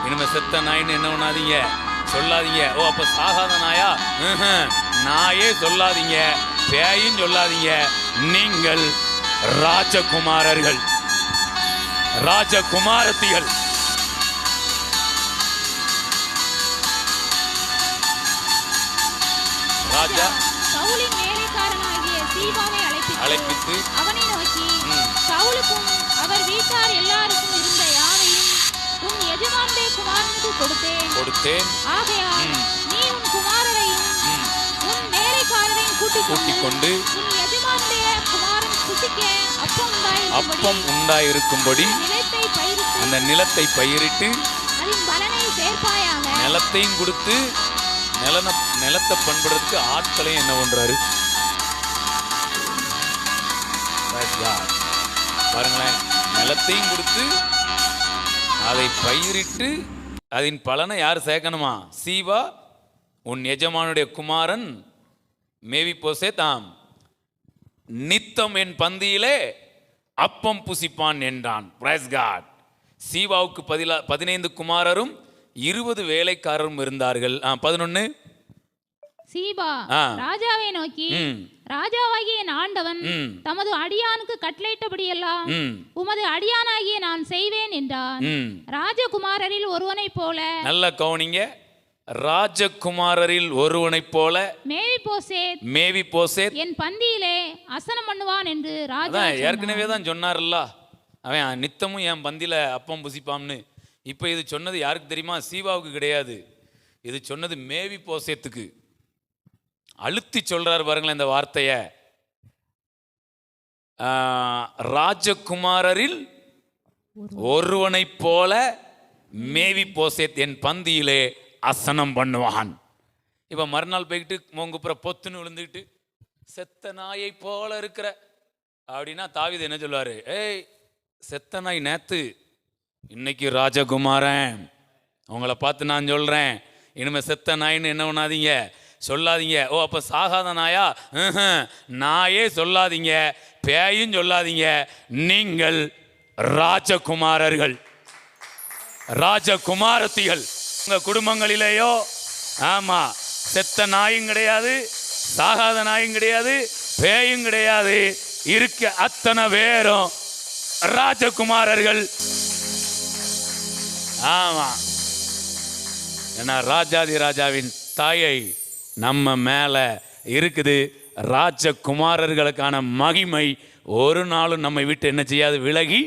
இனிமே செத்த நாயின்னு என்ன பண்ணாதீங்க, சொல்லாதீங்க. ஓ அப்ப சாகாத நாயா? நாயே சொல்லாதீங்க, பேயும் சொல்லாதீங்க. நீங்கள் ராஜகுமாரர்கள், ராஜகுமாரத்திகள். ராஜா சவுலின் வேலைக்காரனாகிய சீபாவை அழைப்பித்து அவனை நோக்கி, சவுலுக்கும் அவர் வீட்டார் எல்லாருக்கும் இருந்த யாவையும் உன் எஜமானுடைய குமாரனுக்கு கொடுத்தேன். ஆகையால் நீ உன் குமாரரையும் உன் வேலைக்காரரையும் கூட்டிக் கொண்டு உன் எஜமானுடைய குமாரன் புசிக்க அப்பம் உண்டாயிருக்கும்படி அந்த நிலத்தை பயிரிட்டு அதன் பலனை சேர்ப்பாயாக. நிலத்தையும் கொடுத்து நிலத்தை பண்படுறதுக்கு ஆட்களையும் என்ன பண்றாரு பாருங்களேன். நிலத்தையும் கொடுத்து அதை பயிரிட்டு அதன் பலனை யார் சேர்க்கணுமா? சீவா உன் எஜமானுடைய குமாரன் மேவிபோசே தாம் நித்தம் என் பந்தியிலே அப்பம் புசிப்பான் என்றான். Price God. சீவாவுக்கு 15 குமாரரும் 20 வேலைக்காரரும் இருந்தார்கள். 11 சீபா ராஜாவை நோக்கி, ராஜாவாகிய என் ஆண்டவன் தமது அடியானுக்கு கட்டளையிட்டபடியெல்லாம் உமது அடியானாகிய நான் செய்வேன் என்றான். ராஜகுமாரரில் ஒருவனைப் போல, நல்ல கவனிங்க, ராஜகுமாரரில் ஒருவனைப் போல மேவிபோசேத் என் பந்தியிலே அசனம் பண்ணுவான் என்று ராஜா ஏற்கனவே தான் சொன்னார்ல, அவன் நித்தமும் என் பந்தியில அப்பம் புசிப்பான்னு. இப்ப இது சொன்னது யாருக்கு தெரியுமா? சீவாவுக்கு கிடையாது, இது சொன்னது மேவிபோசேத்துக்கு. அழுத்தி சொல்றாரு பாருங்களேன் இந்த வார்த்தைய. ராஜகுமாரரில் ஒருவனைப் போல மேவிபோசேத் என் பந்தியிலே அசனம் பண்ணுவான். இப்ப மறுநாள் போய்கிட்டு மோங்குப்புற பொத்துன்னு விழுந்துக்கிட்டு செத்த நாயை போல இருக்கிற அப்படின்னா தாவீது என்ன சொல்லுவாரு? ஏய் செத்த நாய் நேத்து, இன்னைக்கு ராஜகுமாரன், உங்களை பார்த்து நான் சொல்றேன், இனிமே செத்த நாயின்னு என்ன பண்ணாதீங்க, சொல்லாதீங்க. ஓ அப்ப சாகாத நாயா? நாயே சொல்லாதீங்க, பேயும் சொல்லாதீங்க. நீங்கள் ராஜகுமாரர்கள், ராஜகுமாரத்திகள். உங்க குடும்பங்களிலேயோ ஆமா செத்த நாயும் கிடையாது, சாகாத நாயும் கிடையாது, பேயும் கிடையாது. இருக்க அத்தனை பேரும் ராஜகுமாரர்கள். ஆமா, ஏன்னா ராஜாதி ராஜாவின் தாயை நம்ம மேல இருக்குது. ராஜகுமாரர்களுக்கான மகிமை ஒரு நாளும் நம்மை விட்டு என்ன செய்யாது, விலகி